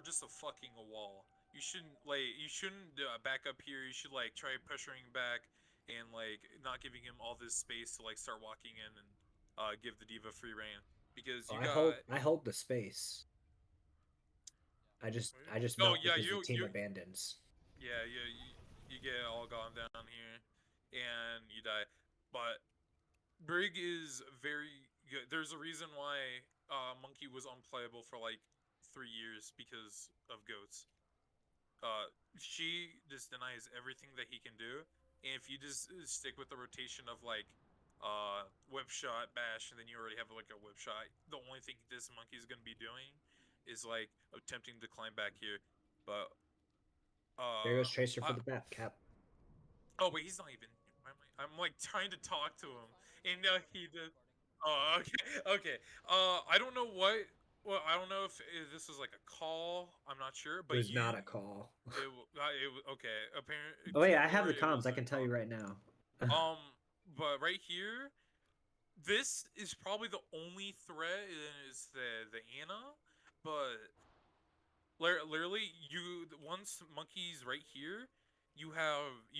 you're just a fucking wall. You shouldn't back up here. You should like try pressuring back and like not giving him all this space to like start walking in and give the diva free reign because Oh, you got. I hold the space. I just Oh melt yeah, because the team abandons. you get all gone down here, and you die. But Brig is very good. There's a reason why Monkey was unplayable for like 3 years because of goats. Uh, she just denies everything that he can do, and if you just stick with the rotation of like whip shot bash, and then you already have like a whip shot, the only thing this monkey is gonna be doing is like attempting to climb back here. But There goes Tracer for I, the bat cap. oh wait, he's not even. I'm like trying to talk to him, and he did. Oh, okay, okay. I don't know what. Well, I don't know if this was like a call. I'm not sure, It but was not a call. it was okay. Apparently, Oh to wait, I have lore, the it comms. was I a can tell call. you right now. But right here, this is probably the only threat is the Anna, but literally, you once monkey's right here, you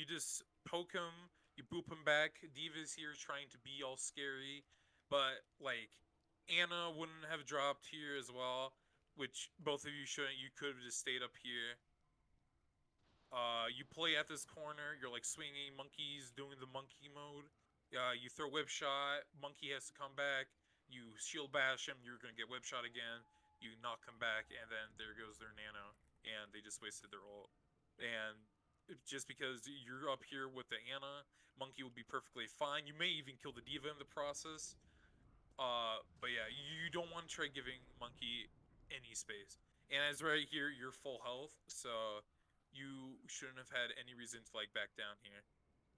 just poke him, you boop him back. Diva's here trying to be all scary, but like Anna wouldn't have dropped here as well, which both of you shouldn't. You could have just stayed up here. You play at this corner. You're like swinging. Monkey's doing the monkey mode. You throw whip shot. Monkey has to come back. You shield bash him. You're gonna get whip shot again. You knock him back, and then there goes their nano, and they just wasted their ult. And just because you're up here with the Anna, Monkey will be perfectly fine. You may even kill the diva in the process. But yeah, you don't want to try giving Monkey any space. And as right here, you're full health, so you shouldn't have had any reason to like back down here.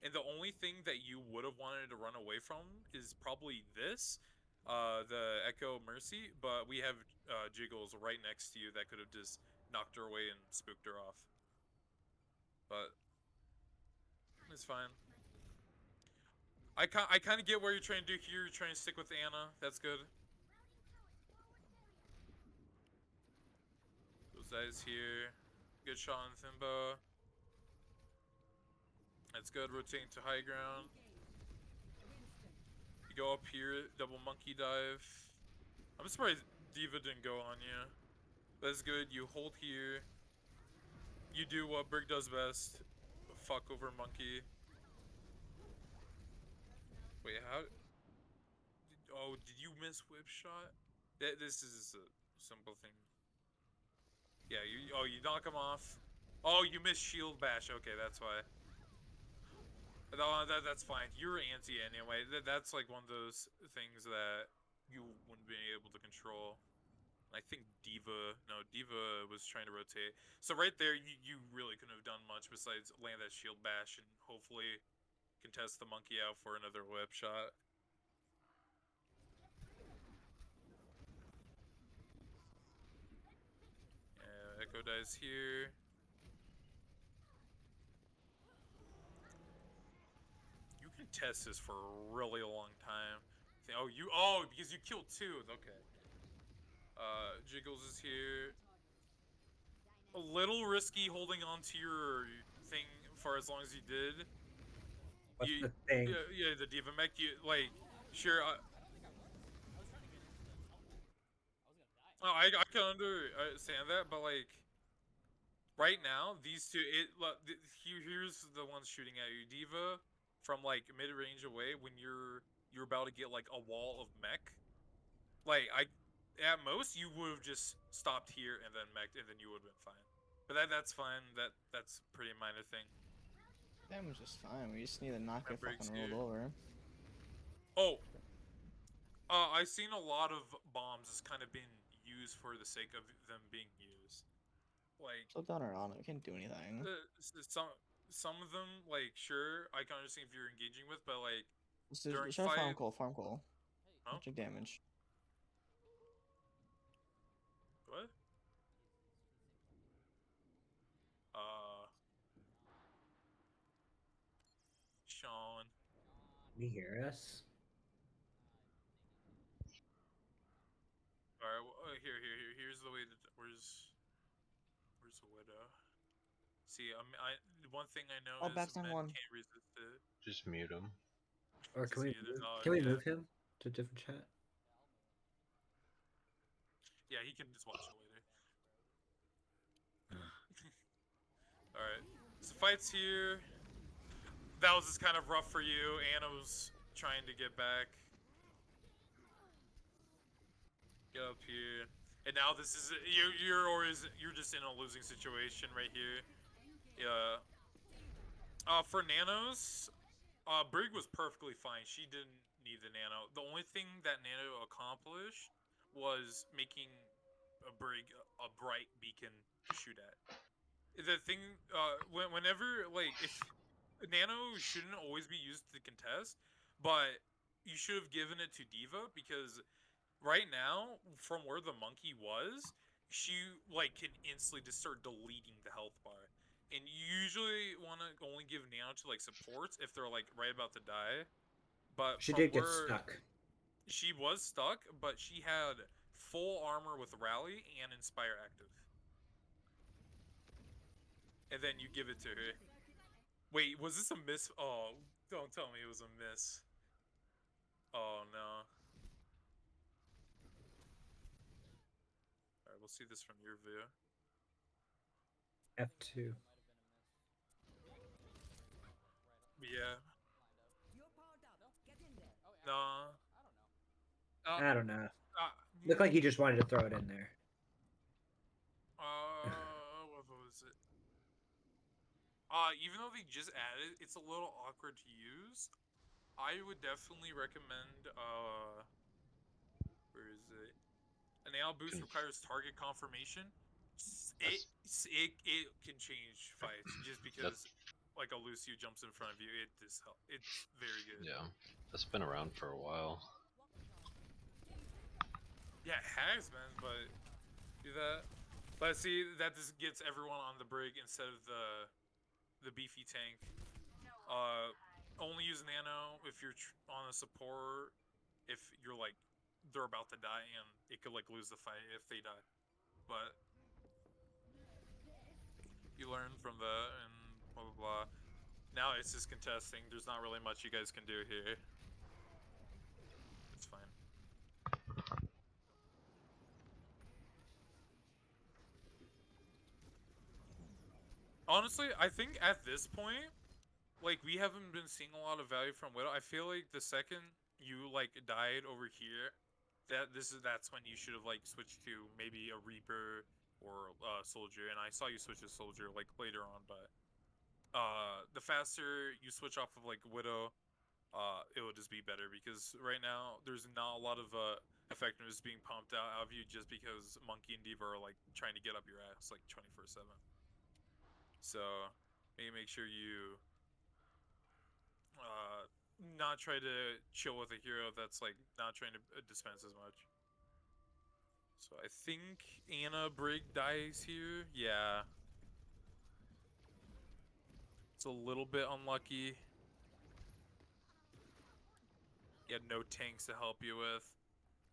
And the only thing that you would have wanted to run away from is probably this, the Echo Mercy. But we have Jiggles right next to you that could have just knocked her away and spooked her off. But it's fine. I kind of get what you're trying to do here. You're trying to stick with Anna. That's good. Those guys here. Good shot on Thimba. That's good. Rotating to high ground. You go up here, double monkey dive. I'm surprised Diva didn't go on you. That's good. You hold here. You do what Brick does best. Fuck over monkey. Wait, how? Oh, did you miss whip shot? This is a simple thing. Yeah, you knock him off. Oh, you missed shield bash. Okay, that's why. No, that's fine. You're anti anyway. That's like one of those things that you wouldn't be able to control. I think Diva was trying to rotate. So right there, you really couldn't have done much besides land that shield bash and hopefully contest the monkey out for another whip shot. Yeah, Echo dies here. You can test this for a really long time. Oh, because you killed two. Okay. Jiggles is here. A little risky holding on to your thing for as long as you did. What's the thing? Yeah, the diva mech. You like, sure. Oh, I can understand that, but like, right now, these two, here's the ones shooting at you, diva, from like mid range away when you're about to get like a wall of mech. Like at most you would have just stopped here and then mech, and then you would have been fine. But that's fine. That's a pretty minor thing. Damage is fine. We just need to not That get breaks fucking rolled here. over. Oh, I've seen a lot of bombs as kind of being used for the sake of them being used. Like So down or on it, we can't do anything. some of them, like sure, I can understand if you're engaging with, but like during Let's try farm fight, call, farm call. huh? Check damage. What? Uh, Sean. Can you hear us? All right, well, here's the way that where's there's a widow. See, one thing I know Oh, is back's on men one. can't resist it. Just mute him. Or can we See, there's can we yeah. move him to a different chat? Yeah, he can just watch it later. Alright. So fight's here. That was just kind of rough for you. Anna was trying to get back. Get up here. And now this is you're just in a losing situation right here. Yeah. For nanos, Brig was perfectly fine. She didn't need the nano. The only thing that nano accomplished was making a Brig a bright beacon to shoot at. The thing, whenever, like, if nano shouldn't always be used to contest, but you should have given it to Diva, because right now, from where the monkey was, she, like, can instantly just start deleting the health bar. And you usually want to only give nano to, like, supports if they're, like, right about to die. But She from did get where stuck. she was stuck, but she had full armor with rally and inspire active. And then you give it to her. Wait, was this a miss? Oh, don't tell me it was a miss. Oh no. Alright, we'll see this from your view. F2. Yeah. No. I don't know. Looked like he just wanted to throw it in there. What was it? Even though they just added, it's a little awkward to use. I would definitely recommend, where is it? An AL boost requires target confirmation. It can change fights just because, like, a Lucio jumps in front of you. It's very good. Yeah, that's been around for a while. Yeah, it has been, but do that. But see, that just gets everyone on the Brig instead of the beefy tank. Only use nano if you're on a support. If you're like they're about to die and it could like lose the fight if they die. But you learn from that and blah blah blah. Now it's just contesting. There's not really much you guys can do here. It's fine. Honestly, I think at this point, like, we haven't been seeing a lot of value from Widow. I feel like the second you like died over here, that's when you should have like switched to maybe a Reaper or Soldier. And I saw you switch to Soldier like later on, but the faster you switch off of like Widow, it will just be better, because right now there's not a lot of effectiveness being pumped out of you just because Monkey and Diva are like trying to get up your ass like 24/7. So maybe make sure you not try to chill with a hero that's like not trying to dispense as much. So I think Anna Brig dies here. Yeah. It's a little bit unlucky. You had no tanks to help you with.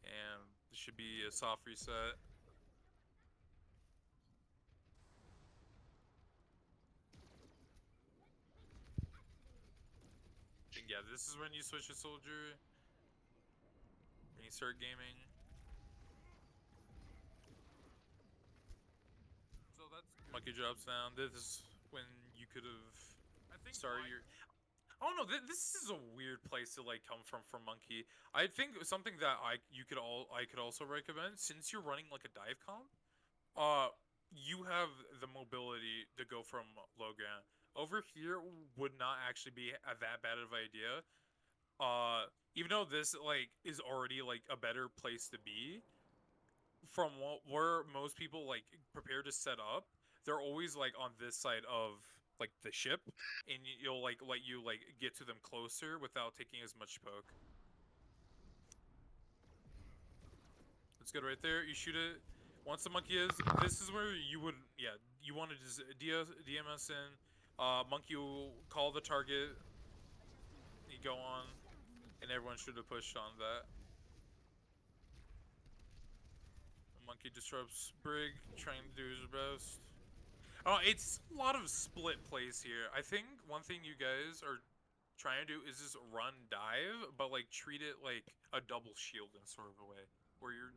And this should be a soft reset. And yeah, this is when you switch to Soldier. And you start gaming. So that's Monkey drops down. This is when you could have started your... I don't know. This is a weird place to like come from for Monkey. I think something that I could also recommend, since you're running like a dive comp, you have the mobility to go from low ground. Over here would not actually be that bad of an idea. Even though this like is already like a better place to be, from where most people like prepare to set up, they're always like on this side of like the ship, and you'll like let you like get to them closer without taking as much poke. That's good right there. You shoot it. Once the monkey is, this is where you would, yeah, you want to just DMS in. Monkey will call the target. You go on, and everyone should have pushed on that. Monkey disrupts Brig, trying to do his best. It's a lot of split plays here. I think one thing you guys are trying to do is just run dive, but like treat it like a double shield in sort of a way, where you're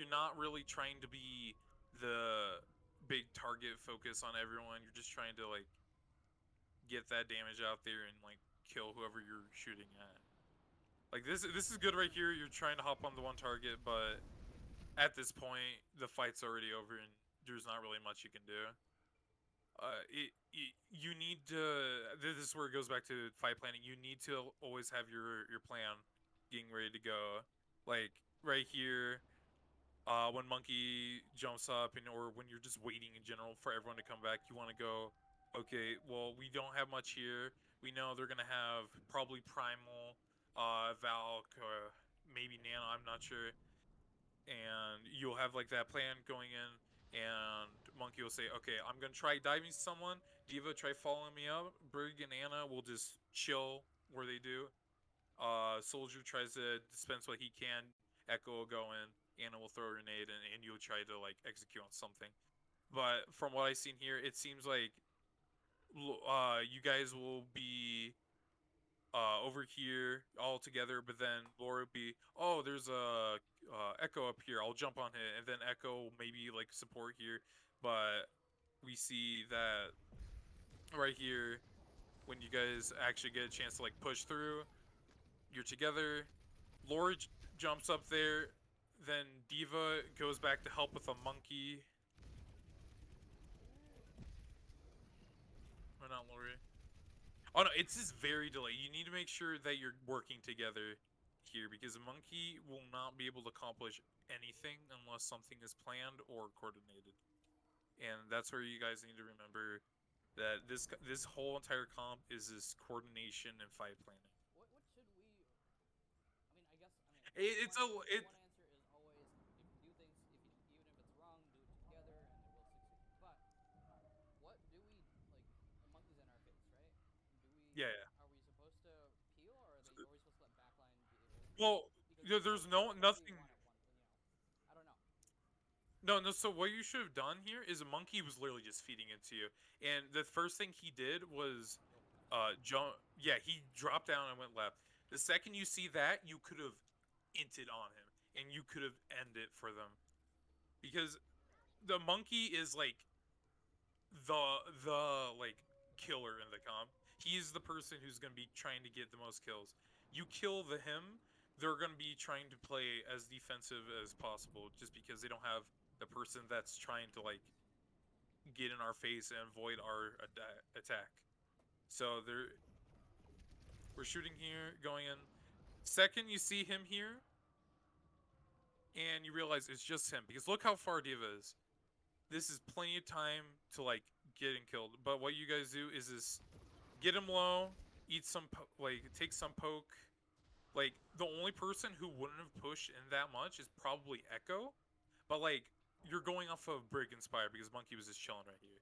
not really trying to be the big target focus on everyone. You're just trying to like get that damage out there and like kill whoever you're shooting at. Like this is good right here. You're trying to hop on the one target, but at this point the fight's already over and there's not really much you can do. You need to. This is where it goes back to fight planning. You need to always have your plan getting ready to go. Like right here, when Monkey jumps up, and or when you're just waiting in general for everyone to come back, you want to go. Okay, well we don't have much here. We know they're gonna have probably Primal, Valk, or maybe Nano. I'm not sure. And you'll have like that plan going in, and Monkey will say, okay, I'm gonna try diving someone. Diva, try following me up. Brig and Anna will just chill where they do. Soldier tries to dispense what he can. Echo will go in. Anna will throw a grenade, and you'll try to like execute on something. But from what I've seen here, it seems like you guys will be over here all together, but then Laura would be, oh, there's a Echo up here. I'll jump on it, and then Echo maybe like support here. But we see that right here when you guys actually get a chance to like push through, you're together. Laura jumps up there, then Diva goes back to help with a monkey. Or not Laura. Oh no, it's just very delayed. You need to make sure that you're working together here, because a monkey will not be able to accomplish anything unless something is planned or coordinated. And that's where you guys need to remember that this whole entire comp is this coordination and fight planning. What should we? I mean, I guess. It's a it. One answer is always if you do things, if you even if it's wrong, do it together and it will succeed. But what do we like? A monkey's in our face, right? Do we? Yeah, yeah. Are we supposed to peel, or are we supposed to let backline be able? Well, Because there's nothing. I don't know. No. So what you should have done here is a monkey was literally just feeding into you, and the first thing he did was, jump. Yeah, he dropped down and went left. The second you see that, you could have inted on him, and you could have ended for them, because the monkey is like the like killer in the comp. He's the person who's gonna be trying to get the most kills. You kill him, they're gonna be trying to play as defensive as possible, just because they don't have the person that's trying to like get in our face and avoid our attack. So we're shooting here, going in. Second, you see him here, and you realize it's just him, because look how far Diva is. This is plenty of time to like getting killed. But what you guys do is get him low, eat some take some poke. Like the only person who wouldn't have pushed in that much is probably Echo, but like you're going off of Brig Inspire because Monkey was just chilling right here.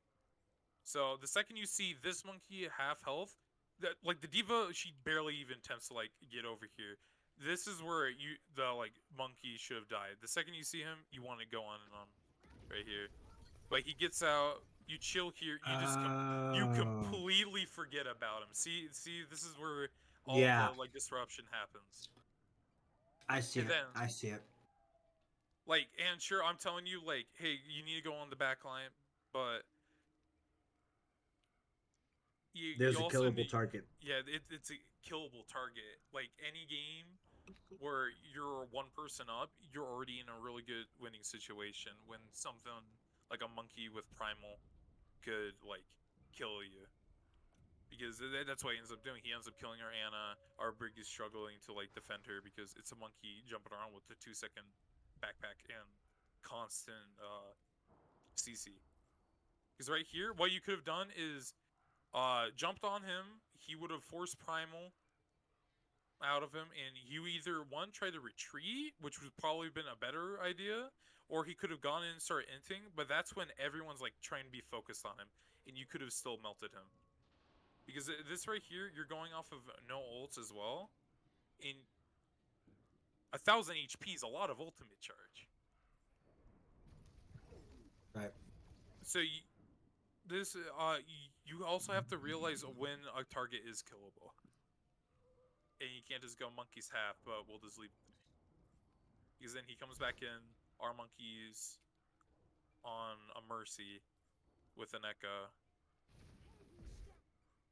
So the second you see this monkey half health, that like the Diva, she barely even attempts to like get over here. This is where the like monkey should have died. The second you see him, you want to go on and on right here. But he gets out. You chill here. You just you completely forget about him. See, this is where all the like disruption happens. I see it. I see it. Like, and sure, I'm telling you, like, hey, you need to go on the back line, but there's a killable target. Yeah, it's a killable target. Like any game where you're one person up, you're already in a really good winning situation when something like a monkey with primal could like kill you, because that's what he ends up doing. He ends up killing our Anna. Our Brig is struggling to like defend her because it's a monkey jumping around with the 2-second backpack and constant CC. Because right here, what you could have done is jumped on him. He would have forced primal out of him, and you either tried to retreat, which would probably been a better idea, or he could have gone in and started inting, but that's when everyone's like trying to be focused on him, and you could have still melted him. Because this right here, you're going off of no ults as well, and 1000 HP is a lot of ultimate charge. Right. So you also have to realize when a target is killable, and you can't just go monkey's half. But we'll just leave, because then he comes back in. Our monkey's on a mercy with an echo.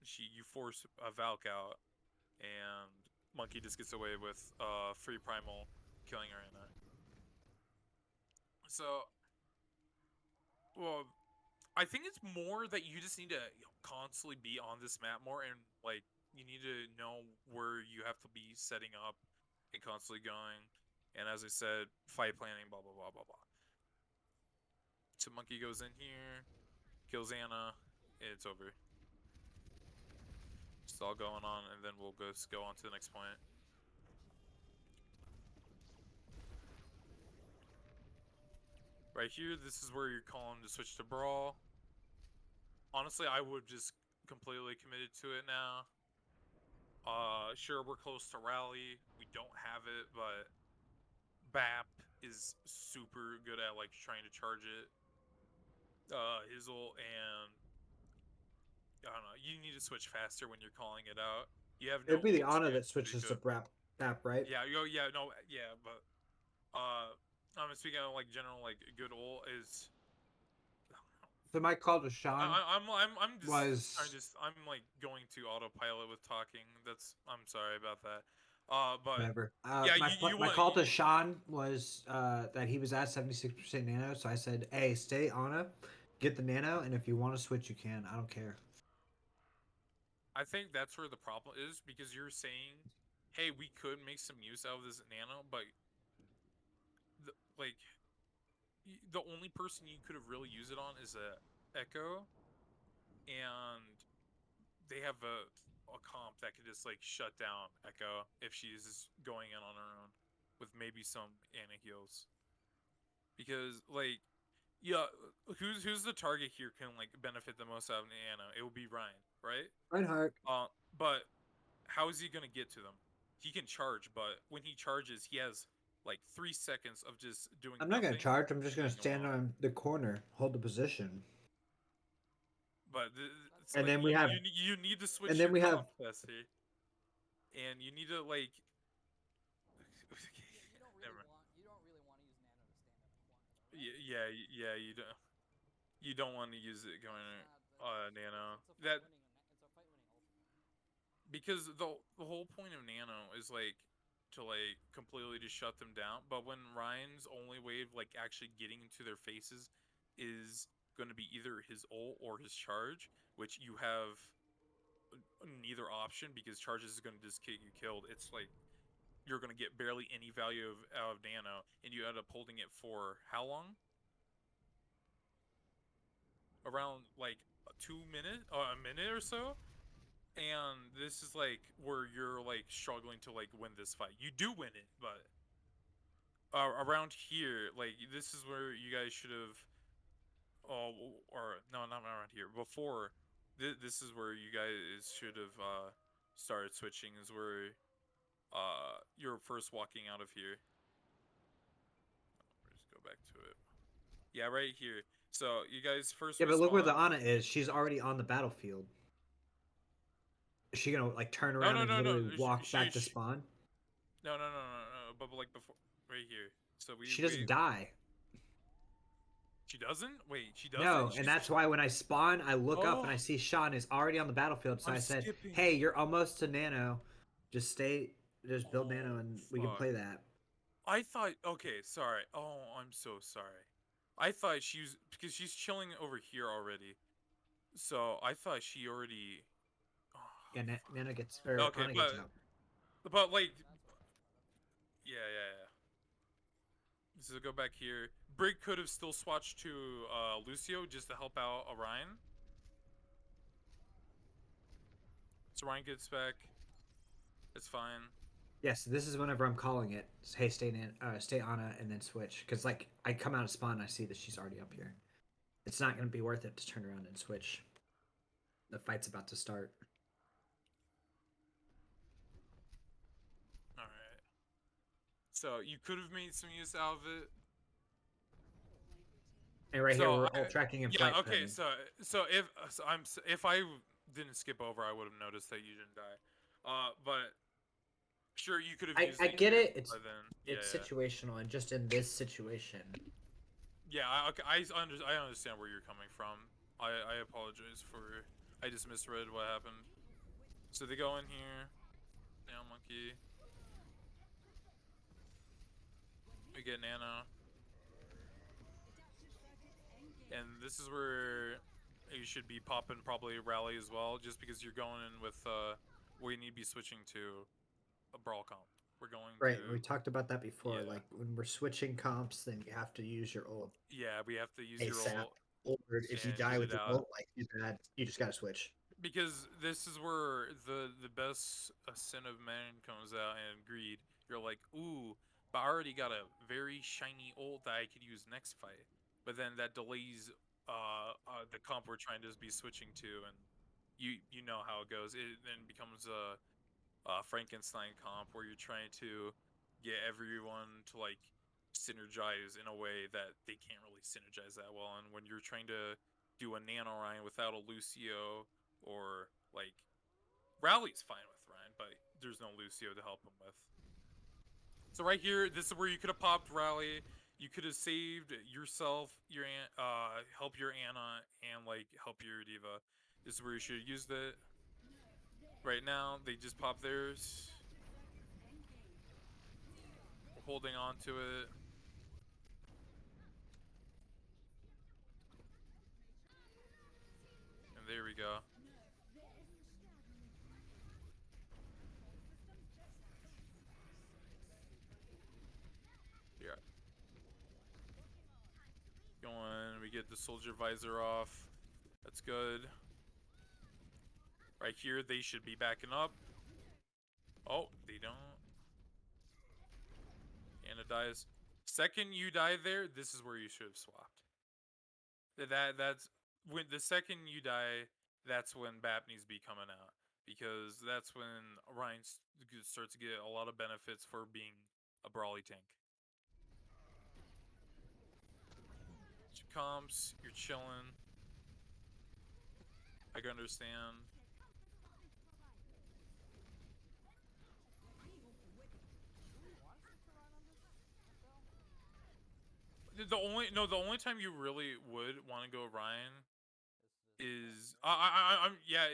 You force a Valk out, and monkey just gets away with free primal killing Arena. So, well, I think it's more that you just need to constantly be on this map more, and like you need to know where you have to be setting up and constantly going. And as I said, fight planning, blah blah blah blah blah. So monkey goes in here, kills Anna, it's over. It's all going on, and then we'll go on to the next point. Right here, this is where you're calling to switch to Brawl. Honestly, I would just completely committed to it now. Sure, we're close to Rally. We don't have it, but BAP is super good at like trying to charge it. Hizzle and I don't know. You need to switch faster when you're calling it out. You have no. It'd be the Ana that switches to BAP, right? Yeah. But I'm speaking of like general like good ult is. So my call to Sean I'm like going to autopilot with talking. I'm sorry about that. But whatever. yeah, my call to Sean was that he was at 76% nano, so I said, "Hey, stay Ana, get the nano, and if you want to switch, you can. I don't care." I think that's where the problem is, because you're saying, "Hey, we could make some use out of this nano," but the only person you could have really used it on is a Echo, and they have a comp that could just like shut down Echo if she's going in on her own with maybe some Ana heals. Because like, yeah, who's the target here can like benefit the most out of Ana? It will be Ryan, right? Reinhardt. But how is he gonna get to them? He can charge, but when he charges, he has like 3 seconds of just doing. I'm not gonna charge. I'm just gonna stand on the corner, hold the position. But and then we have you need to switch. And then we have. And you need to like. You don't really want to use Nano to stand in a corner, though, right? Yeah. You don't want to use it going Nano. It's a fight winning ultimate. Because the whole point of Nano is like to like completely just shut them down. But when Ryan's only way of like actually getting into their faces is going to be either his ult or his charge, which you have neither option, because charges is going to just get you killed. It's like you're going to get barely any value out of Nano, and you end up holding it for how long? Around like 2 minutes, a minute or so. And this is like where you're like struggling to like win this fight. You do win it, but around here, like this is where you guys should have. Or no, not around here. Before, this is where you guys should have started switching. Is where you're first walking out of here. Let's go back to it. Yeah, right here. So you guys first. Yeah, but look where the Ana is. She's already on the battlefield. Is she gonna like turn around and literally walk back to spawn? No. But like before, right here. So she doesn't die. She doesn't? Wait, she doesn't? No, and that's why when I spawn, I look up and I see Sean is already on the battlefield. So I said, "Hey, you're almost to Nano. Just build Nano, and we can play that." I thought. Okay, sorry. Oh, I'm so sorry. I thought she was, because she's chilling over here already. So I thought she already. Oh, yeah, Nano gets. Or okay, Ana gets out. But like. Yeah. So go back here. Brig could have still swatched to Lucio just to help out Orion. So Ryan gets back. It's fine. Yes, this is whenever I'm calling it. Hey, stay Ana, and then switch. Because like I come out of spawn, and I see that she's already up here. It's not going to be worth it to turn around and switch. The fight's about to start. All right. So you could have made some use out of it. And right here, So we're all tracking and yeah, flight okay. planning. If I didn't skip over, I would have noticed that you didn't die. But sure, you could have used I it get here, it. but then It's yeah. situational, and just in this situation, Yeah, okay, I understand where you're coming from. I apologize for I just misread what happened. So they go in here, down monkey. We get Nana, and this is where you should be popping probably rally as well, just because you're going in with we need to be switching to a brawl comp. We're going right? to We talked about that before. yeah. Like when we're switching comps, then you have to use your ult Yeah, we have to use your ASAP. ult Or if you and die get with it your out. ult, like too bad, you just gotta switch. Because this is where the best sin of man comes out and greed. You're like, ooh, but I already got a very shiny ult that I could use next fight. But then that delays the comp we're trying to be switching to, and you know how it goes. It then becomes a Frankenstein comp where you're trying to get everyone to like synergize in a way that they can't really synergize that well. And when you're trying to do a nano Ryan without a Lucio, or like Rally's fine with Ryan, but there's no Lucio to help him with. So right here, this is where you could have popped Rally. You could have saved yourself, your help your Ana, and like help your Diva. This is where you should have used it. Right now, they just pop theirs. We're holding on to it. And there we go. Yeah. Going, we get the soldier visor off. That's good. Right here, they should be backing up. Oh, they don't. Anna dies. Second you die there, this is where you should have swapped. That's when the second you die, that's when BAP needs to be coming out, because that's when Ryan starts to get a lot of benefits for being a brawly tank. Comps, you're chilling. I can understand. The only time you really would want to go Ryan is I'm yeah,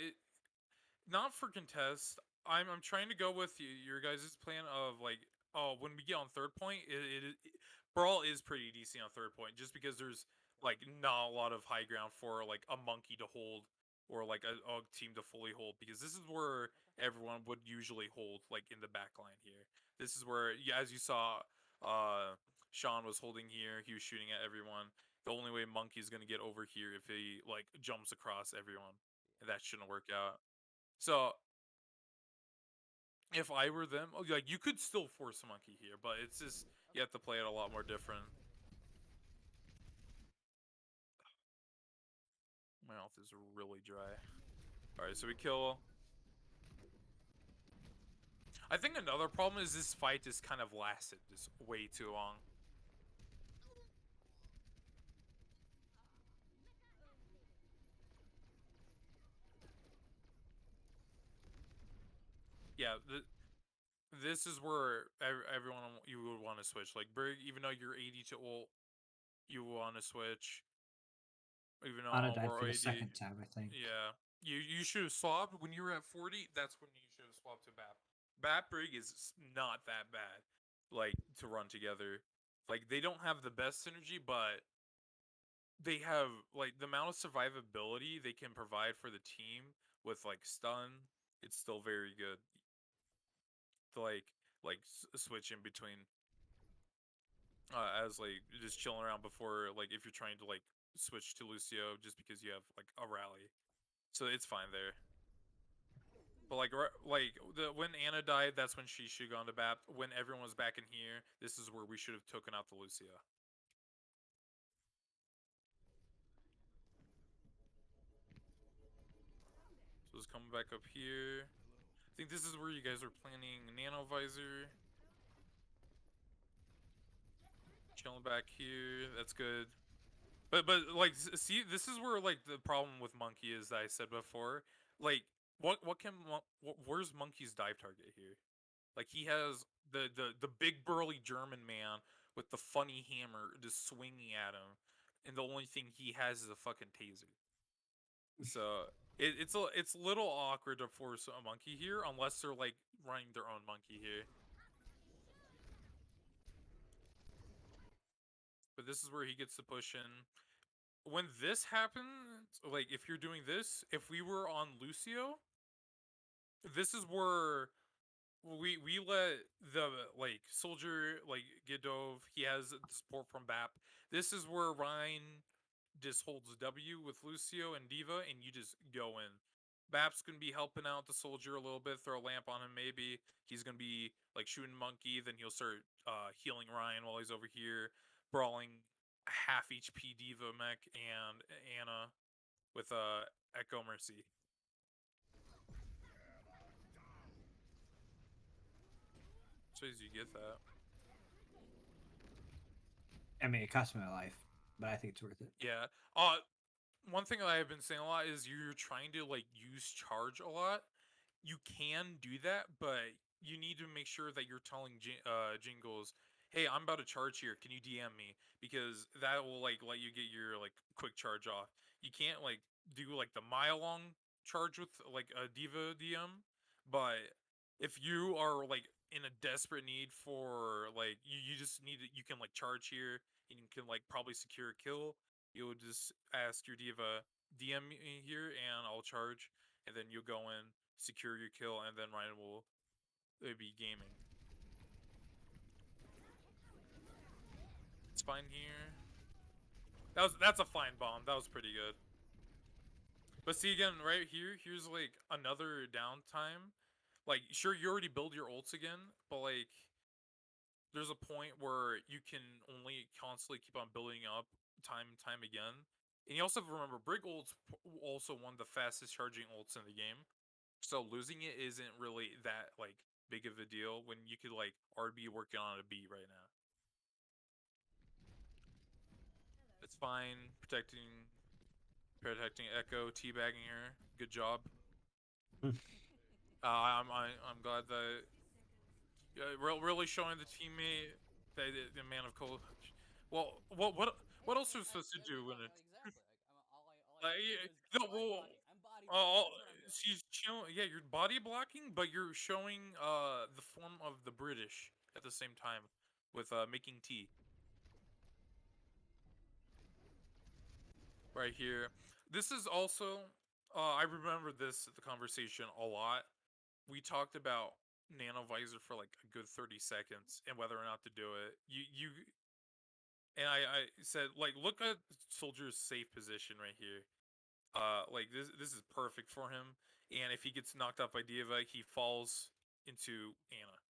not for contest. I'm trying to go with your guys' plan of like, oh, when we get on third point, Brawl is pretty decent on third point, just because there's like not a lot of high ground for like a monkey to hold, or like a team to fully hold, because this is where everyone would usually hold, like in the back line here. This is where, yeah, as you saw, Sean was holding here. He was shooting at everyone. The only way Monkey's gonna get over here if he like jumps across everyone, and that shouldn't work out. So if I were them, like you could still force a monkey here, but it's just you have to play it a lot more different. My mouth is really dry. All right, so we kill. I think another problem is this fight is kind of lasted just way too long. Yeah, this is where everyone you would want to switch. Like Brig, even though you're 80 to ult, you want to switch. Even though Ana died we're for the 80, second time, I think. yeah, you should have swapped when you were at 40. That's when you should have swapped to BAP. BAP Brig is not that bad, like to run together. Like they don't have the best synergy, but they have like the amount of survivability they can provide for the team with like stun. It's still very good to like switch in between as like just chilling around before, like if you're trying to like switch to Lucio just because you have like a rally, so it's fine there. But like when Anna died, that's when she should have gone to BAP. When everyone was back in here, this is where we should have taken out the Lucio. So it's coming back up here. I think this is where you guys are planning Nano Visor. Chilling back here, that's good. But like see, this is where like the problem with Monkey is that I said before. Like where's Monkey's dive target here? Like he has the big burly German man with the funny hammer just swinging at him, and the only thing he has is a fucking taser. So it's a little awkward to force a monkey here unless they're like running their own monkey here. But this is where he gets to push in. When this happens, like if you're doing this, if we were on Lucio, this is where we let the like soldier like get dove. He has support from BAP. This is where Ryan just holds W with Lucio and Diva, and you just go in. BAP's gonna be helping out the soldier a little bit, throw a lamp on him maybe. He's gonna be like shooting monkey, then he'll start healing Ryan while he's over here, brawling half HP Diva mech and Anna with Echo Mercy. So as you get that. I mean, it cost me my life, but I think it's worth it. Yeah. One thing that I've been saying a lot is you're trying to like use charge a lot. You can do that, but you need to make sure that you're telling Jingles, "Hey, I'm about to charge here. Can you DM me?" Because that will like let you get your like quick charge off. You can't like do like the mile long charge with like a Diva DM, but if you are like in a desperate need for like you just need to, you can like charge here and you can like probably secure a kill. You would just ask your Diva DM me here and I'll charge, and then you'll go in, secure your kill, and then Ryan will be gaming. It's fine here. That's a fine bomb. That was pretty good. But see again, right here, here's like another downtime. Like, sure, you already build your ults again, but like, there's a point where you can only constantly keep on building up time and time again. And you also have to remember, Brig ults also one of the fastest charging ults in the game. So losing it isn't really that like big of a deal when you could like already be working on a B right now. It's fine. Protecting Echo, teabagging her. Good job. I'm glad that really showing the teammate that the man of cold. Well, what else are we supposed to do when it? Exactly. All I Like, can do is no, I'm body well, blocking. I'm body blocking. That's what I'm doing. she's chilling. Yeah, you're body blocking, but you're showing the form of the British at the same time with making tea. Right here. This is also I remember this the conversation a lot. We talked about nano visor for like a good 30 seconds and whether or not to do it. You and I said like look at soldier's safe position right here. Like this is perfect for him. And if he gets knocked out by Diva, he falls into Anna.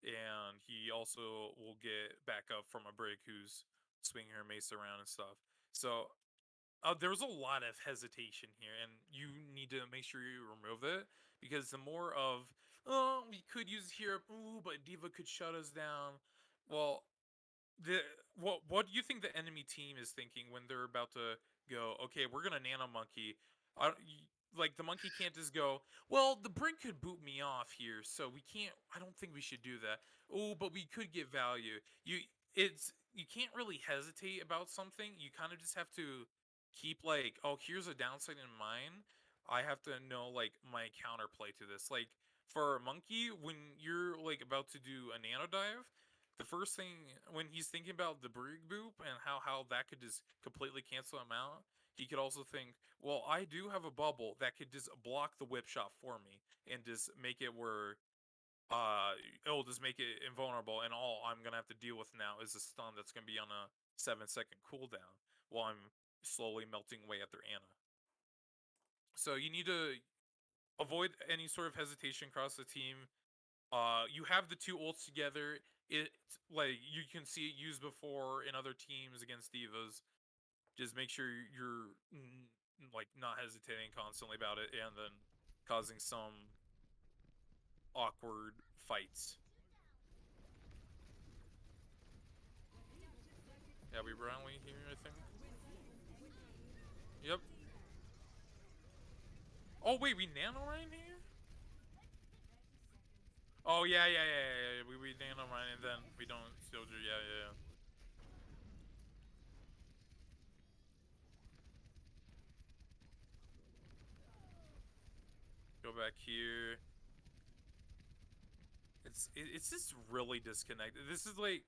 And he also will get back up from a Brig who's swinging her mace around and stuff. So there was a lot of hesitation here, and you need to make sure you remove it because the more of oh we could use here, ooh, but Diva could shut us down. Well, the what do you think the enemy team is thinking when they're about to go? Okay, we're gonna nano monkey. Like the monkey can't just go. Well, the Brink could boot me off here, so we can't. I don't think we should do that. Oh, but we could get value. You can't really hesitate about something. You kind of just have to keep like, oh, here's a downside in mind. I have to know like my counterplay to this. Like for monkey, when you're like about to do a nano dive, the first thing when he's thinking about the Brig boop and how that could just completely cancel him out, he could also think, well, I do have a bubble that could just block the whip shot for me and just make it where it'll just make it invulnerable, and all I'm gonna have to deal with now is a stun that's gonna be on a 7-second cooldown while I'm slowly melting away at their Anna. So you need to avoid any sort of hesitation across the team. You have the two ults together. It's like you can see it used before in other teams against divas. Just make sure you're like not hesitating constantly about it, and then causing some awkward fights. Yeah, we Brownlee here, I think. Yep. Oh wait, we nano mine here? Oh yeah. We nano mine and then we don't soldier. Yeah. Go back here. It's just really disconnected. This is like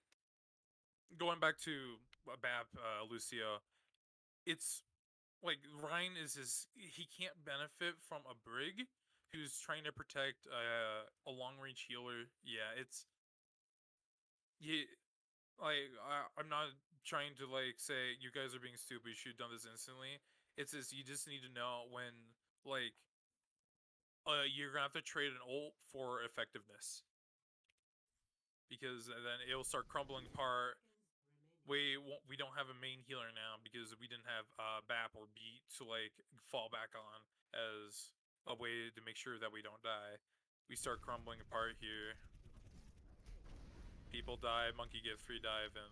going back to Bap Lucio. It's like Ryan is he can't benefit from a Brig who's trying to protect a long range healer. Yeah, it's yeah. Like I'm not trying to like say you guys are being stupid. You should have done this instantly. It's just you just need to know when like you're gonna have to trade an ult for effectiveness because then it'll start crumbling apart. We don't have a main healer now because we didn't have BAP or beat to like fall back on as a way to make sure that we don't die. We start crumbling apart here. People die, monkey get free dive, and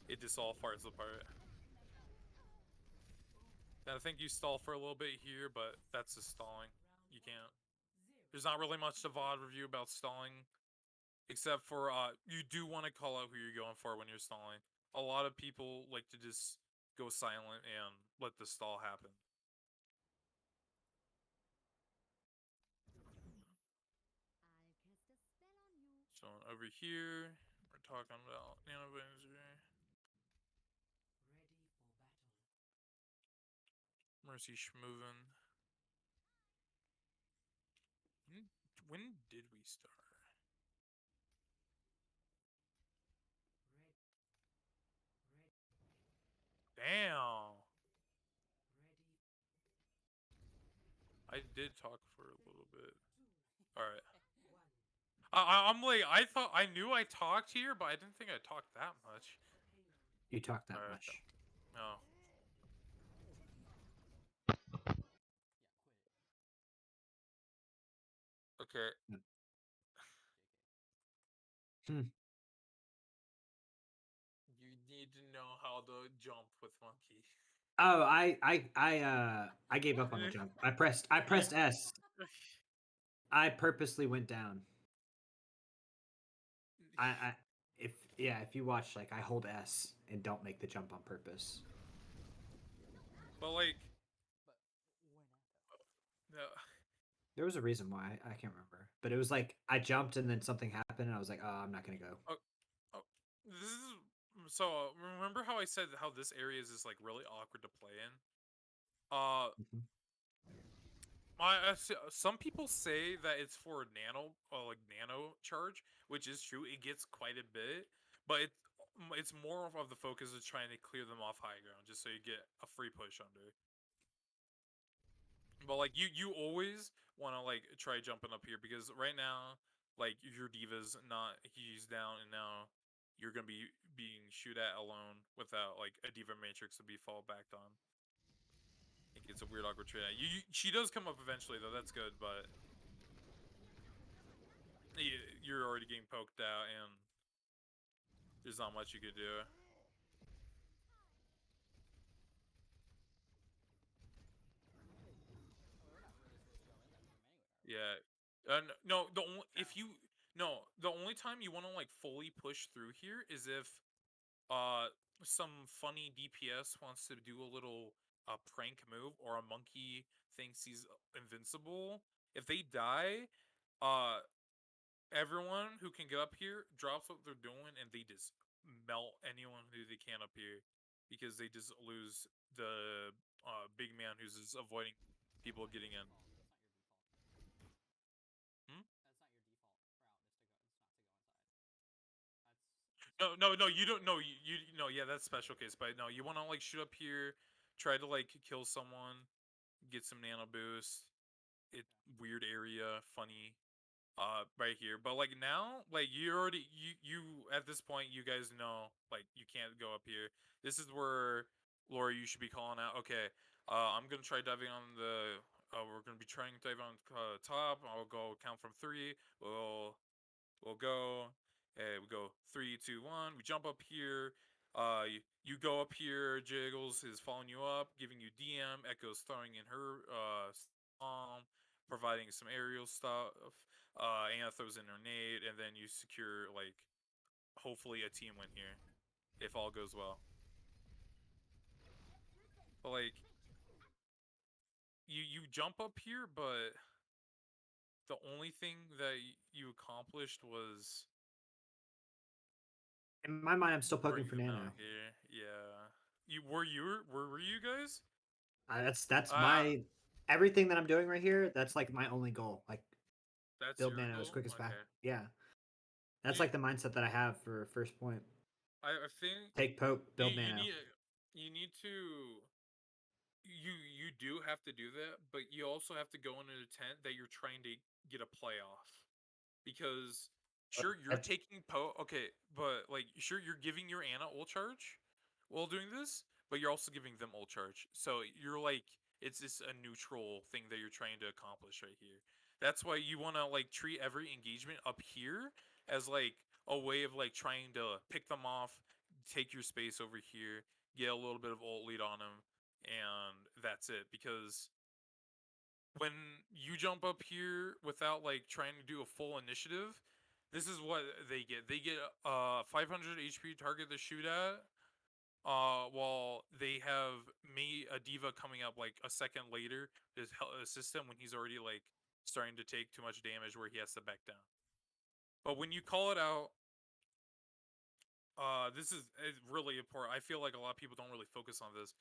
it just all falls apart. And I think you stall for a little bit here, but that's just stalling. You can't. There's not really much to VOD review about stalling, except for you do want to call out who you're going for when you're stalling. A lot of people like to just go silent and let the stall happen. So over here, we're talking about nanovisor. Mercy schmovin. When did we start? Damn. I did talk for a little bit. All right. I'm like I knew I talked here, but I didn't think I talked that much. You talk that Alright. much. No. Okay. Hmm. You need to know how to jump with monkey. Oh, I gave up on the jump. I pressed S. I purposely went down. I if you watch, like, I hold S and don't make the jump on purpose. But like But when no. There was a reason why, I can't remember. But it was like I jumped and then something happened and I was like, "Oh, I'm not going to go." This is so remember how I said how this area is just like really awkward to play in? Mhm. Some people say that it's for nano, like nano charge, which is true. It gets quite a bit, but it's more of the focus is trying to clear them off high ground, just so you get a free push under. But like you always want to like try jumping up here because right now, like your diva's not he's down and now you're gonna be being shoot at alone without like a diva matrix to be fall backed on. I think it's a weird awkward trade. She does come up eventually though. That's good, but you're already getting poked out and there's not much you could do. we're not really supposed to go in there with him anyway, are we? Yeah. No, the only if you no, the only time you want to like fully push through here is if some funny DPS wants to do a little prank move or a monkey thinks he's invincible. If they die, uh everyone who can get up here drops what they're doing and they just melt anyone who they can up here because they just lose the big man who's just avoiding people getting in. Hmm? That's not your default route. Is to go. It's not to go inside. That's No, you don't. No, you no. Yeah, that's special case. But no, you want to like shoot up here, try to like kill someone, get some nano boost. It weird area, funny. Right here. But like now, like you already you at this point, you guys know like you can't go up here. This is where Laura, you should be calling out. Okay, I'm gonna try diving on the. We're gonna be trying to dive on top. I'll go count from 3. We'll go. Hey, we go 3, 2, 1. We jump up here. You go up here. Jiggles is following you up, giving you DM. Echo's throwing in her providing some aerial stuff. Anna throws in her nade, and then you secure like hopefully a team win here, if all goes well. But like you jump up here, but the only thing that you accomplished was In my mind, I'm still poking bring for them nano. out here. Yeah. Were you guys? That's Uh my everything that I'm doing right here. That's like my only goal. Like that's build your nano as goal? quick as fast. Okay. Yeah, that's You, like the mindset that I have for first point. I think Take poke, you build nano. you need to you do have to do that, but you also have to go in an intent that you're trying to get a playoff. Because sure you're That's taking okay, but like sure you're giving your Anna ult charge while doing this, but you're also giving them ult charge. So you're like it's just a neutral thing that you're trying to accomplish right here. That's why you want to like treat every engagement up here as like a way of like trying to pick them off, take your space over here, get a little bit of ult lead on them, and that's it. Because when you jump up here without like trying to do a full initiative, this is what they get. They get 500 HP target to shoot at. While they have me a diva coming up like a second later to assist him when he's already like starting to take too much damage where he has to back down. But when you call it out, this is really important. I feel like a lot of people don't really focus on this.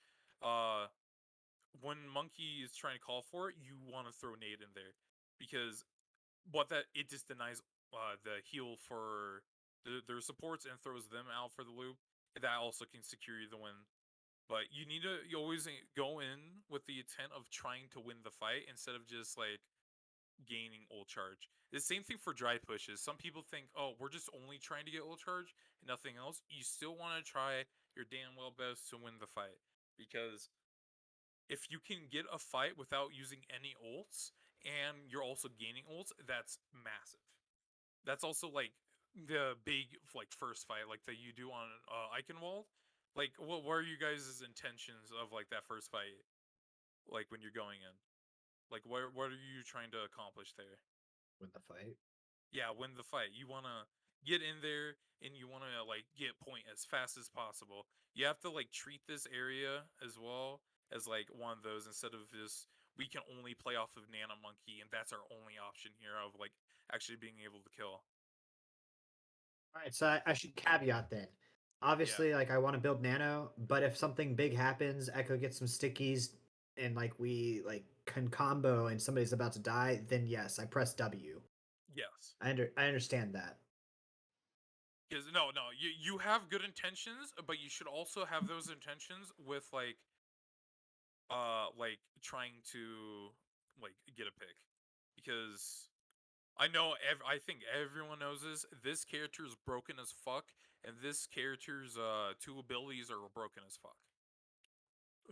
When Monkey is trying to call for it, you want to throw nade in there because what that it just denies the heal for their supports and throws them out for the loop. That also can secure you the win. But you always go in with the intent of trying to win the fight instead of just like gaining ult charge. The same thing for dry pushes. Some people think, oh, we're just only trying to get ult charge and nothing else. You still want to try your damn well best to win the fight because if you can get a fight without using any ults and you're also gaining ults, that's massive. That's also like the big like first fight like that you do on Eichenwald. Like what are you guys' intentions of like that first fight? Like when you're going in? Like what are you trying to accomplish there? win the fight. Yeah, win the fight. You want to get in there and you want to like get point as fast as possible. You have to like treat this area as well as like one of those instead of just we can only play off of Nana Monkey and that's our only option here of like actually being able to kill. All right, so I should caveat then. Yeah. Obviously, like I want to build nano, but if something big happens, Echo gets some stickies, and like we like can combo, and somebody's about to die, then yes, I press W. Yes. I understand that. Because no, you have good intentions, but you should also have those intentions with like trying to like get a pick. Because I know I think everyone knows this. This character is broken as fuck, and this character's two abilities are broken as fuck.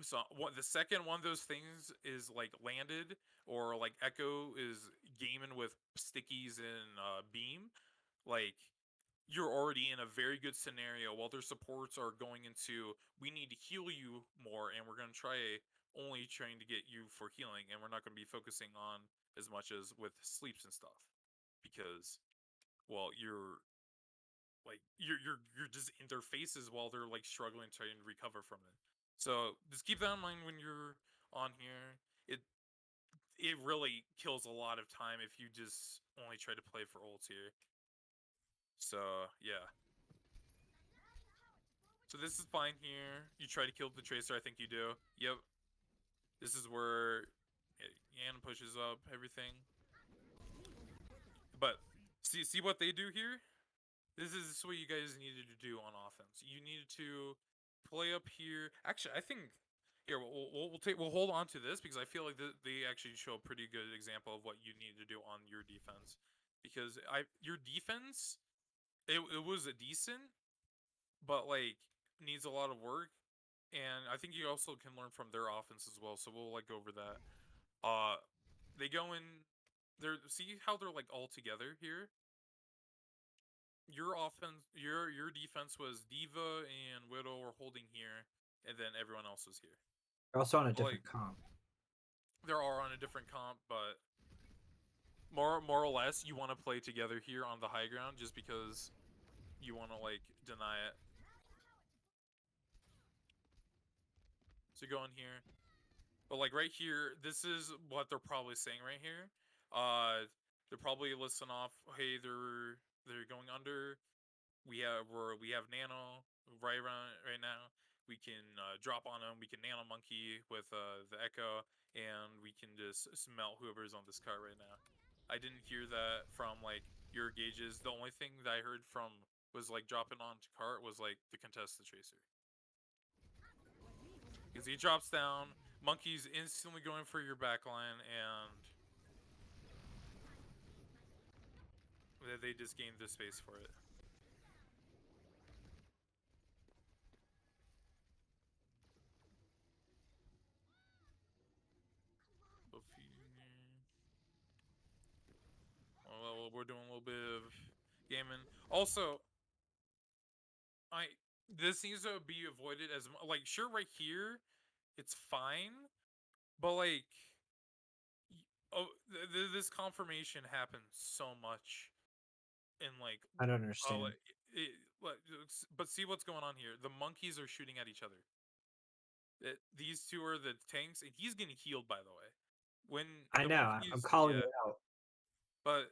So the second one of those things is like landed, or like Echo is gaming with stickies and beam, like you're already in a very good scenario while their supports are going into we need to heal you more and we're going to try only trying to get you for healing and we're not going to be focusing on as much as with sleeps and stuff because well you're just in their faces while they're like struggling trying to recover from it. So just keep that in mind when you're on here. It really kills a lot of time if you just only try to play for ults here. So yeah. So this is fine here. You try to kill the tracer, I think you do. Yep. This is where Yan pushes up everything. But see what they do here? This is what you guys needed to do on offense. You needed to play up here. Actually, I think here we'll hold on to this because I feel like they actually show a pretty good example of what you need to do on your defense. Because your defense it was a decent, but like needs a lot of work. And I think you also can learn from their offense as well. So we'll like go over that. They go in. See how they're like all together here. your offense, your defense was Diva and Widow were holding here, and then everyone else was here. They're also on a Like- different comp. There are on a different comp, but more or less, you want to play together here on the high ground just because you want to like deny it. So go in here, but like right here, this is what they're probably saying right here. They're probably listing off, hey, they're going under. We have Nano right around right now. We can drop on them. We can Nano Monkey with the Echo, and we can just smelt whoever's on this cart right now. I didn't hear that from like your gauges. The only thing that I heard from was like dropping onto cart was like the contested tracer. Because he drops down, Monkey's instantly going for your backline, and they just gained the space for it. Well, we're doing a little bit of gaming. Also, this needs to be avoided as like sure right here, it's fine, but like, this confirmation happens so much, and like I don't understand. but see what's going on here. The monkeys are shooting at each other. These two are the tanks, and he's getting healed, by the way. When I the know. monkeys, I'm calling yeah, it out. but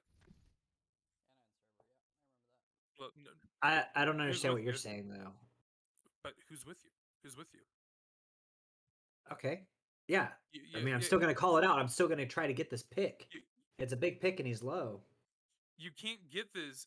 Anna and server, yeah, I remember that. look, I don't understand with what you're you? saying though. but who's with you? Who's with you? Okay. Yeah. I Yeah, mean, I'm yeah, still gonna call it out. I'm still gonna try to get this pick. you, It's a big pick and he's low. you can't get this.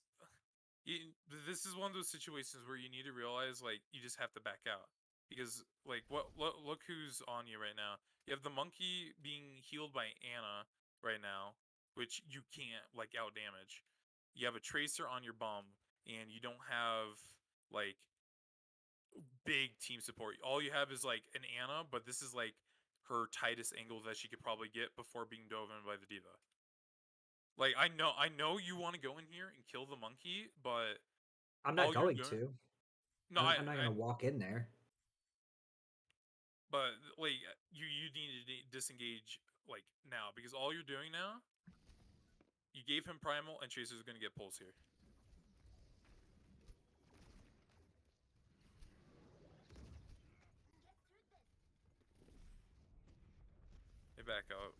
This is one of those situations where you need to realize like you just have to back out, because like look who's on you right now. You have the monkey being healed by Anna right now, which you can't like out damage. You have a tracer on your bum, and you don't have like big team support. All you have is like an Anna, but this is like her tightest angle that she could probably get before being dove in by the diva. Like I know you want to go in here and kill the monkey, but I'm all not you're going doing, to. no, I'm not gonna walk in there. but like you need to disengage like now, because all you're doing now, you gave him primal, and Chaser's gonna get pulse here. They back out.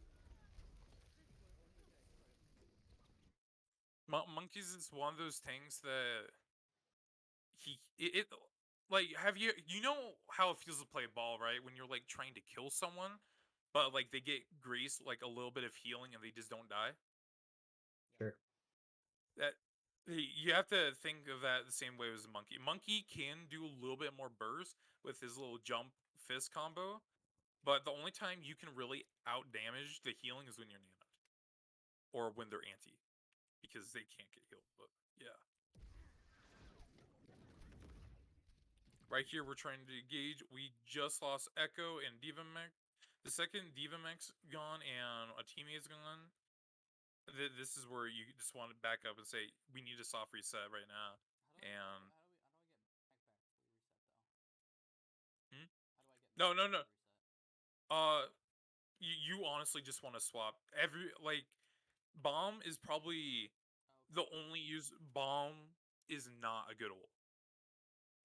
Monkeys is one of those things that it like, have you know how it feels to play ball, right? When you're like trying to kill someone, but like they get grace like a little bit of healing and they just don't die. Sure. That you have to think of that the same way as a monkey. Monkey can do a little bit more burst with his little jump fist combo, but the only time you can really out damage the healing is when you're nanoed, or when they're anti, because they can't get healed. But yeah. Right here, we're trying to engage. We just lost Echo and Diva Mech. The second Diva Mech's gone and a teammate's gone, this is where you just want to back up and say, we need a soft reset right now. How And do I get no, Mech back no, no. reset? You honestly just want to swap like bomb is probably the Okay. only use. Bomb is not a good ult,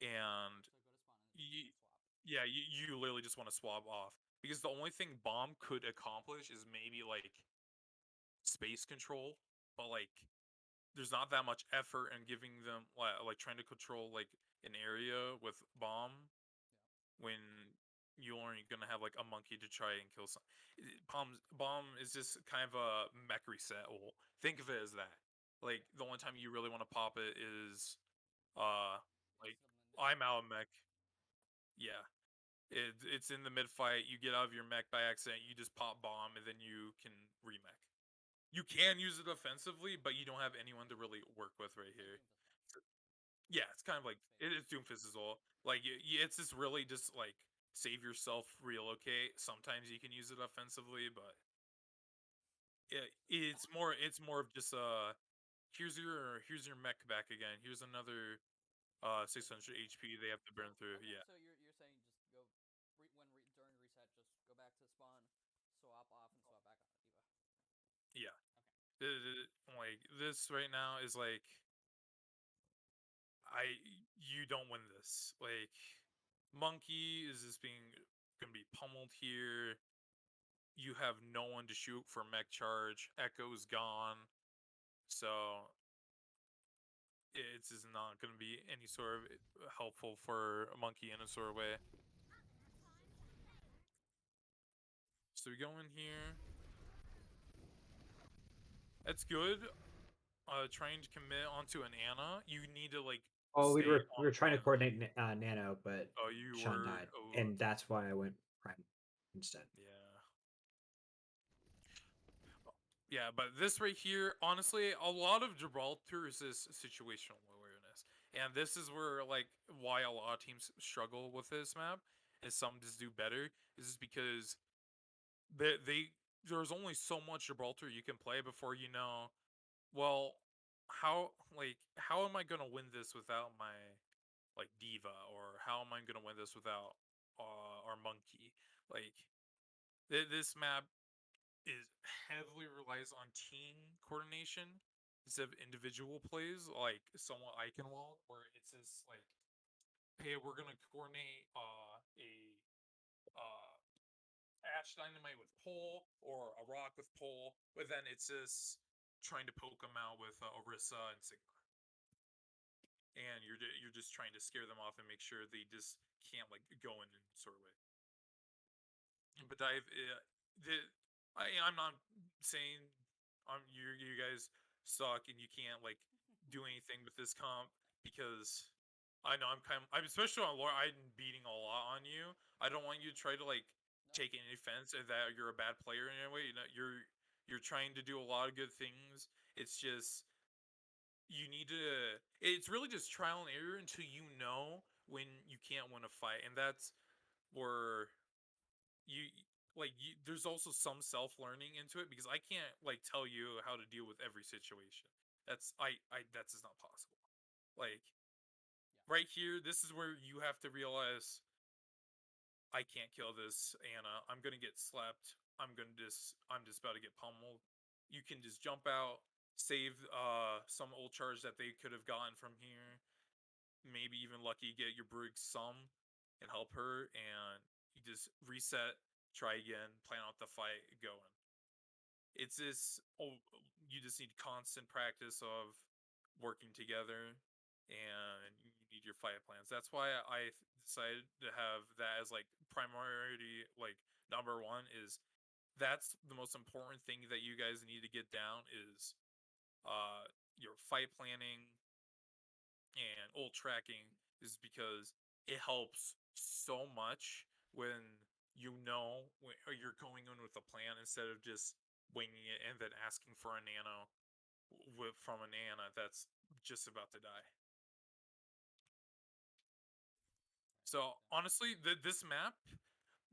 and So go to spawn and you, swap. yeah, you literally just want to swap off, because the only thing bomb could accomplish is maybe like space control, but like there's not that much effort in giving them like trying to control like an area with bomb when you only gonna have like a monkey to try and kill some. Bomb is just kind of a mech reset. Well, think of it as that. Like the only time you really want to pop it is like I'm out of mech. Yeah. It's in the mid fight. You get out of your mech by accident. You just pop bomb, and then you can remech. You can use it offensively, but you don't have anyone to really work with right here. Yeah, it's kind of like it is Doomfist as well. Like it's just really just like save yourself, relocate. Sometimes you can use it offensively, but it's more of just here's your mech back again. Here's another 600 HP they have to burn through. Okay, Yeah. so you're saying just go during reset, just go back to spawn, swap off, and swap back on the diva. Yeah. Okay. Like this right now is like you don't win this. Like Monkey is just gonna be pummeled here. You have no one to shoot for mech charge. Echo's gone. So it's just not gonna be any sort of helpful for a Monkey in a sort of way. So we go in here. That's good. Trying to commit onto an Anna, you need to like. Oh, we stay were on trying to Anna. coordinate Nano, but Oh, you Sean were. died, Oh, and that's why I went Prime instead. yeah. Yeah, but this right here, honestly, a lot of Gibraltar is this situational awareness, and this is where like why a lot of teams struggle with this map, and some just do better. Is just because there's only so much Gibraltar you can play before you know. Well, how am I gonna win this without my like diva, or how am I gonna win this without our monkey? Like this map is heavily relies on team coordination instead of individual plays, like somewhat Eichenwald, where it's just like, hey, we're gonna coordinate a Ash Dynamite with pole or a rock with pole, but then it's just trying to poke them out with Orisa and Sigma, and you're just trying to scare them off and make sure they just can't like go in sort of way. But I'm not saying you guys suck and you can't like do anything with this comp, because I know I'm especially on lore. I'm beating a lot on you. I don't want you to try to like No. take any offense or that you're a bad player in any way. You know, you're trying to do a lot of good things. It's just you need to. It's really just trial and error until you know when you can't win a fight, and that's where you there's also some self-learning into it, because I can't like tell you how to deal with every situation. That's just not possible. Like Yeah. right here, this is where you have to realize I can't kill this Anna. I'm gonna get slept. I'm just about to get pummeled. You can just jump out, save some old charge that they could have gotten from here. Maybe even lucky get your Brig some and help her, and you just reset, try again, plan out the fight, going. It's this. Oh, you just need constant practice of working together, and you need your fight plans. That's why I decided to have that as like priority, like number one. Is that's the most important thing that you guys need to get down is your fight planning and ult tracking, is because it helps so much when you know when you're going in with a plan instead of just winging it and then asking for a nano from a nana that's just about to die. So honestly, this map,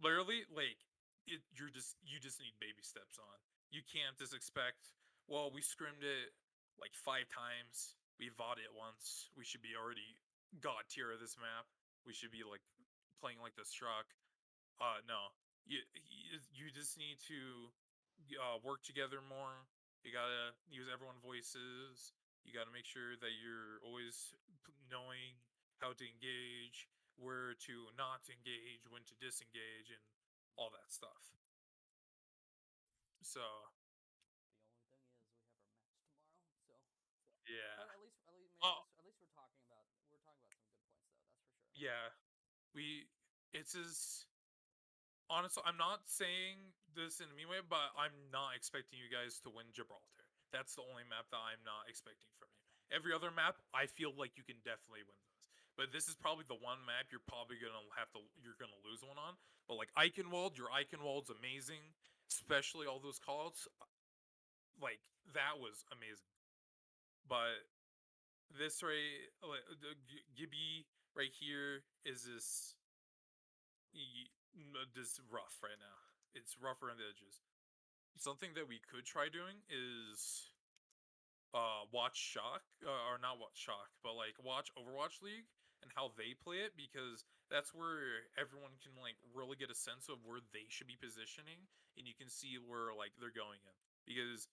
literally, like you just need baby steps on. You can't just expect. Well, we scrimmed it like 5 times. We VOD it once. We should be already god tier of this map. We should be like playing like the Struck. No, you just need to work together more. You gotta use everyone's voices. You gotta make sure that you're always knowing how to engage, where to not engage, when to disengage, and all that stuff. So The only thing is we have our match tomorrow, so. yeah. But Oh at least we're talking about some good points though. That's for sure. yeah. It's as honestly, I'm not saying this in a mean way, but I'm not expecting you guys to win Gibraltar. That's the only map that I'm not expecting from you. Every other map, I feel like you can definitely win those. But this is probably the one map you're probably you're gonna lose one on. But like Eichenwald, your Eichenwald's amazing, especially all those callouts. Like that was amazing. But this right, like, Gibby right here is this rough right now. It's rough around the edges. Something that we could try doing is watch Shock, or not watch Shock, but like watch Overwatch League and how they play it, because that's where everyone can like really get a sense of where they should be positioning, and you can see where like they're going in. Because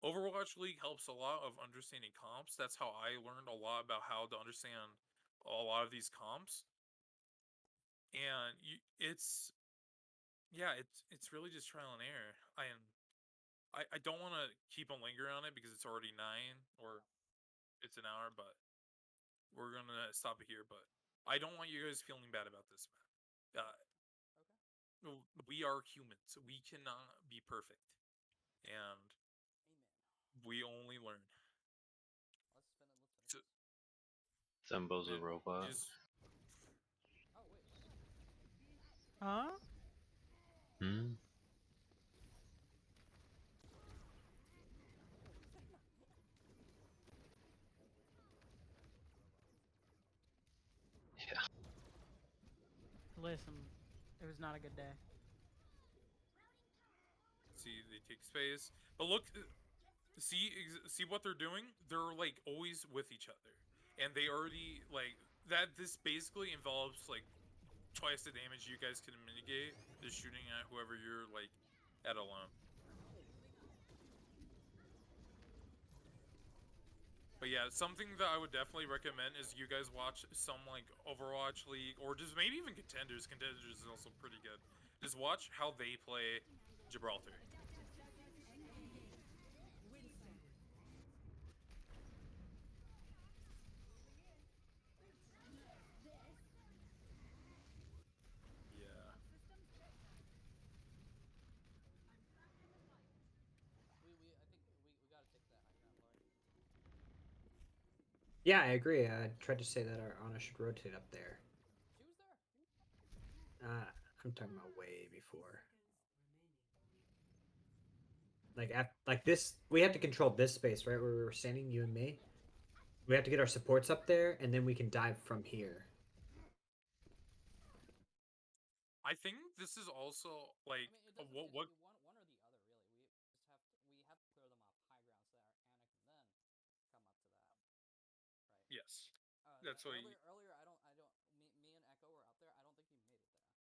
Overwatch League helps a lot of understanding comps. That's how I learned a lot about how to understand a lot of these comps. And it's yeah, it's really just trial and error. I don't want to keep on lingering on it because it's already 9, or it's an hour, but we're gonna stop it here. But I don't want you guys feeling bad about this, man. Okay. We are humans. We cannot be perfect, and Amen. we only learn. Let's finish So, this. Zembo's a robot. just Oh wait. Huh? Hmm? Yeah. Listen, it was not a good day. see, they take space, but look, see what they're doing. They're like always with each other, and they already like that. This basically involves like twice the damage you guys can mitigate just shooting at whoever you're like at alone. But yeah, something that I would definitely recommend is you guys watch some like Overwatch League, or just maybe even Contenders. Contenders is also pretty good. Just watch how they play Gibraltar. Yeah. I think we gotta take that high ground, Lori. Yeah, I agree. I tried to say that our Ana should rotate up there. She was there. I'm talking about way before. Like this, we have to control this space, right? Where we were standing, you and me. We have to get our supports up there, and then we can dive from here. I think this is also like I mean, it doesn't. what One or the other, really. We have to clear them off high ground so that Anna can then come up to that, right? yes. That's what Earlier, me and Echo were up there. I don't think you made it there.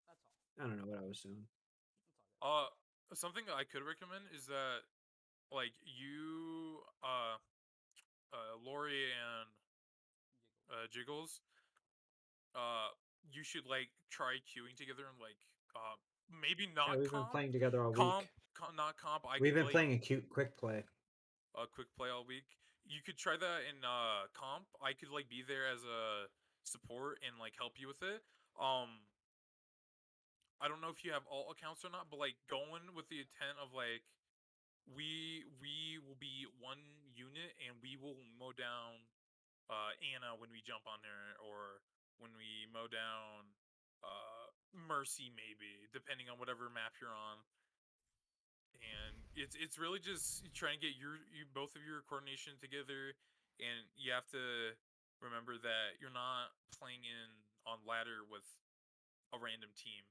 That's all. I don't know what I was doing. That's all good. something that I could recommend is that like you Lori and Jiggles, you should like try queuing together and like maybe Yeah, not we've been comp, playing together all comp, week. not comp. I We've could been like playing a cute quick play. a quick play all week. You could try that in comp. I could like be there as a support and like help you with it. I don't know if you have all accounts or not, but like going with the intent of like we will be one unit and we will mow down Anna when we jump on her, or when we mow down Mercy, maybe depending on whatever map you're on. And it's really just trying to get you both of your coordination together, and you have to remember that you're not playing in on ladder with a random team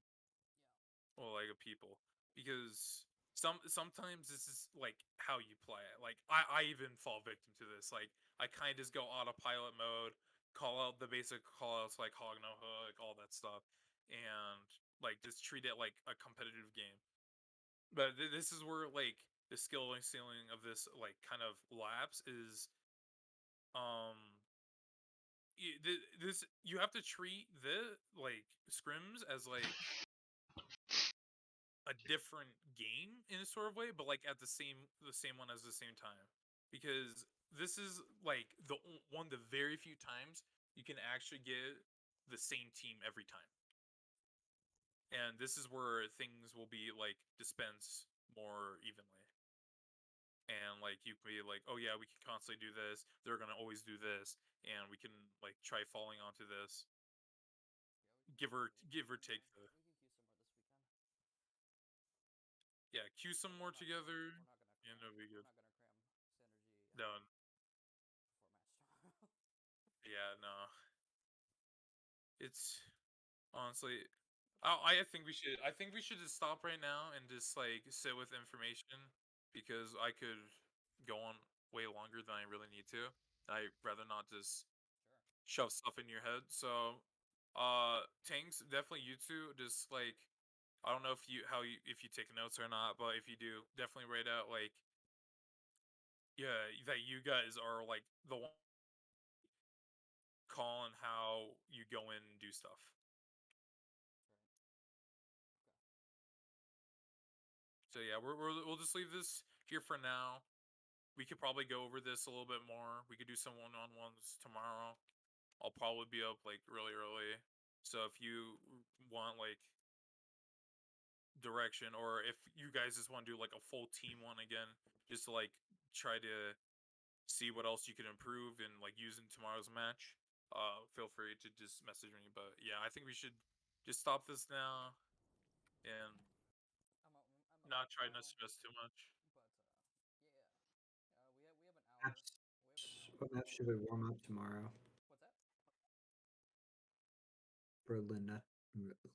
or like a people, because sometimes this is like how you play it. Like I even fall victim to this. Like I kind of just go autopilot mode, call out the basic call outs like hog no hook, all that stuff, and like just treat it like a competitive game. But this is where like the skill ceiling of this like kind of lapse is. um this you have to treat the like scrims as like a different game in a sort of way, but like at the same one as the same time, because this is like one of the very few times you can actually get the same team every time, and this is where things will be like dispensed more evenly. And like you can be like, oh yeah, we can constantly do this. They're gonna always do this, and we can like try falling onto this. Give or take the We can queue somewhere this weekend. yeah, queue some more together, We're not gonna cram. and it'll be We're good. not gonna cram synergy Done. before match tomorrow. Yeah, no. It's honestly, I think we should. I think we should just stop right now and just like sit with information, because I could go on way longer than I really need to. I'd rather not just Sure. shove stuff in your head. So, Tanks, definitely you two. Just like, I don't know if you take notes or not, but if you do, definitely write out like, yeah, that you guys are like the one calling how you go in and do stuff. Right. Okay. So yeah, we'll just leave this here for now. We could probably go over this a little bit more. We could do some one-on-ones tomorrow. I'll probably be up like really early. So if you want like direction, or if you guys just want to do like a full team one again, just to like try to see what else you can improve and like use in tomorrow's match, feel free to just message me. But yeah, I think we should just stop this now and I'm up not try not tomorrow, stress too much. but yeah, we have an hour. Maps, We have an hour what map should before. we warm up tomorrow What's that? for